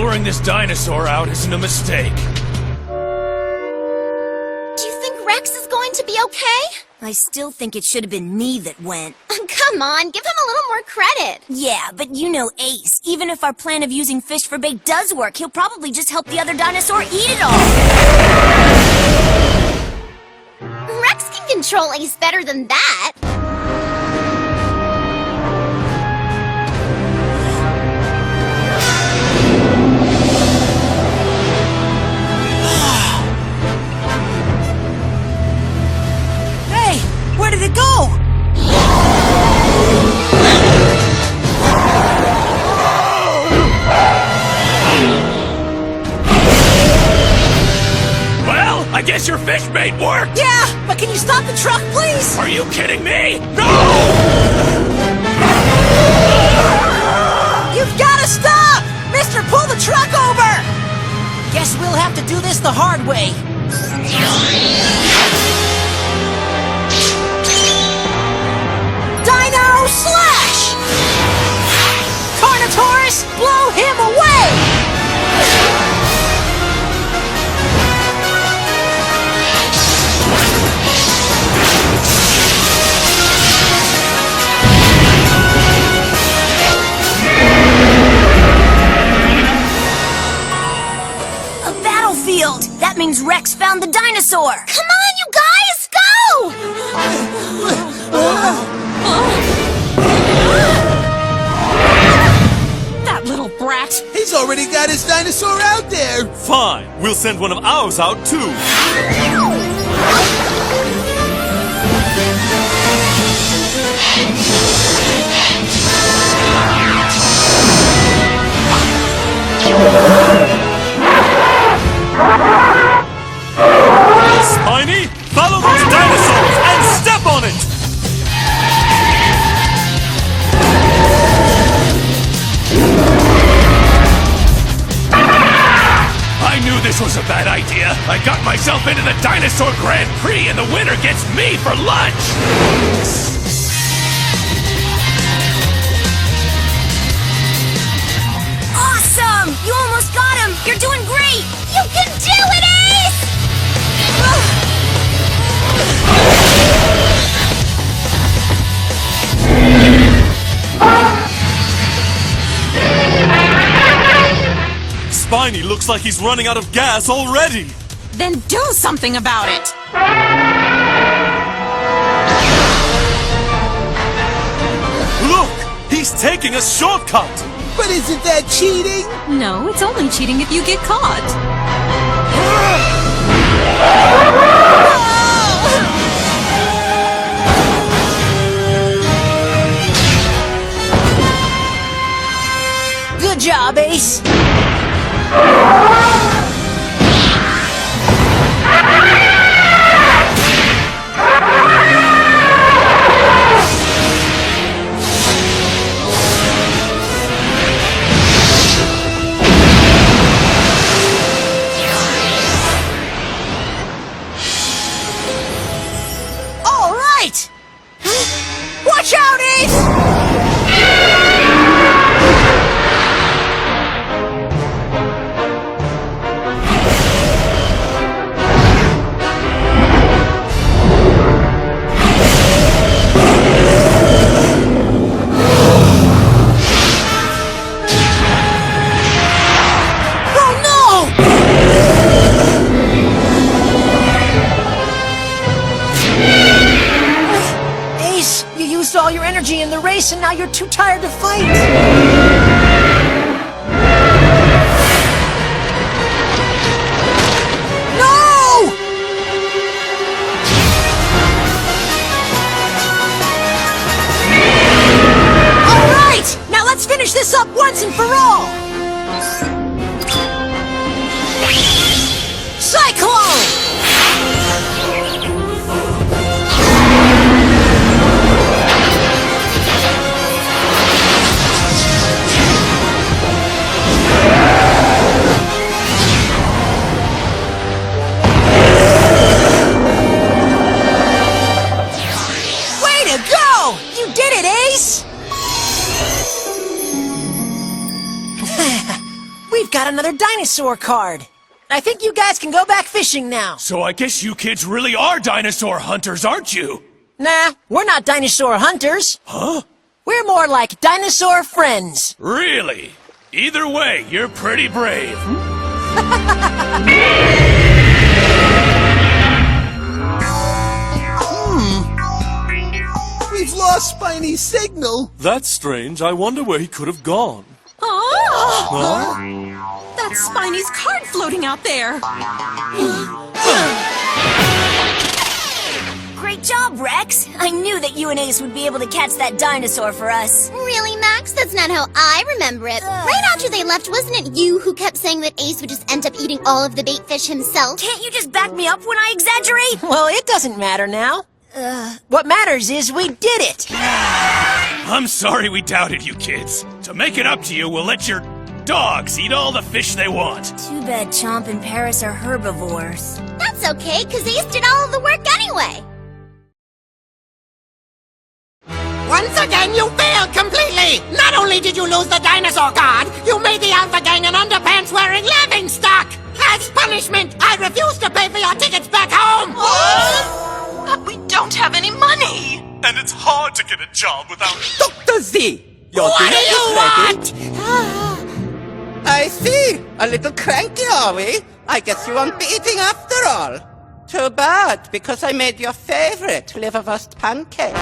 lowering this dinosaur out isn't a mistake. Do you think Rex is going to be okay? I still think it should have been me that went. Come on, give him a little more credit. Yeah, but you know Ace. Even if our plan of using fish for bait does work, he'll probably just help the other dinosaur eat it all. Rex can control Ace better than that. Where did it go? Well, I guess your fish bait worked! Yeah, but can you stop the truck, please? Are you kidding me? No! You've got to stop! Mister, pull the truck over! Guess we'll have to do this the hard way. Dino Slash! Carnotaurus, blow him away! A battlefield! That means Rex found the dinosaur! Come on, you guys, go! That little brat! He's already got his dinosaur out there! Fine, we'll send one of ours out too. Spiny, follow those dinosaurs and step on it! I knew this was a bad idea. I got myself into the Dinosaur Grand Prix and the winner gets me for lunch! Awesome! You almost got him! You're doing great! You can do it, Ace! Spiny looks like he's running out of gas already. Then do something about it! Look! He's taking a shortcut! But isn't that cheating? No, it's only cheating if you get caught. Good job, Ace! All right! Watch out, Ace! All your energy in the race and now you're too tired to fight. No! All right, now let's finish this up once and for all. Cyclone! another dinosaur card. I think you guys can go back fishing now. So I guess you kids really are dinosaur hunters, aren't you? Nah, we're not dinosaur hunters. Huh? We're more like dinosaur friends. Really? Either way, you're pretty brave. We've lost Spiny's signal. That's strange. I wonder where he could have gone. Oh! That's Spiny's card floating out there. Great job, Rex. I knew that you and Ace would be able to catch that dinosaur for us. Really, Max? That's not how I remember it. Right after they left, wasn't it you who kept saying that Ace would just end up eating all of the bait fish himself? Can't you just back me up when I exaggerate? Well, it doesn't matter now. What matters is we did it. I'm sorry we doubted you kids. To make it up to you, we'll let your dogs eat all the fish they want. Too bad Chomp and Paris are herbivores. That's okay, because Ace did all of the work anyway. Once again, you failed completely! Not only did you lose the dinosaur card, you made the Alpha Gang an underpants-wearing laughingstock! As punishment, I refuse to pay for your tickets back home! But we don't have any money. And it's hard to get a job without... Dr. Z! Your What do dinner you is ready. want? I see. A little cranky, are we? I guess you want beating after all. Too bad, because I made your favorite liverwurst pancakes.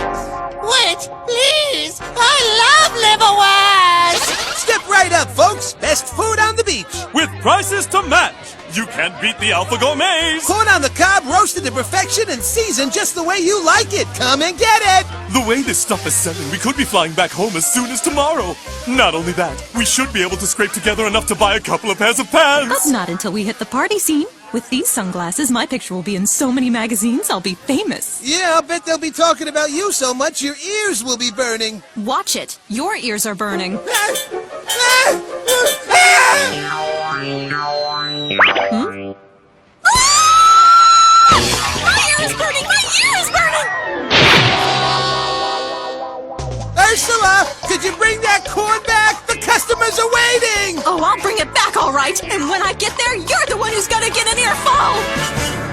Wait, please! I love liverwurst! Step right up, folks. Best food on the beach. With prices to match! You can't beat the Alpha Gourmets! Corn on the cob, roasted to perfection and seasoned just the way you like it. Come and get it. The way this stuff is selling, we could be flying back home as soon as tomorrow. Not only that, we should be able to scrape together enough to buy a couple of pairs of pants. But not until we hit the party scene. With these sunglasses, my picture will be in so many magazines, I'll be famous. Yeah, I'll bet they'll be talking about you so much your ears will be burning. Watch it. Your ears are burning. My ear is burning! My ear is burning! Ursula, could you bring that corn back? The customers are waiting. Oh, I'll bring it back all right. And when I get there, you're the one who's gonna get an earful.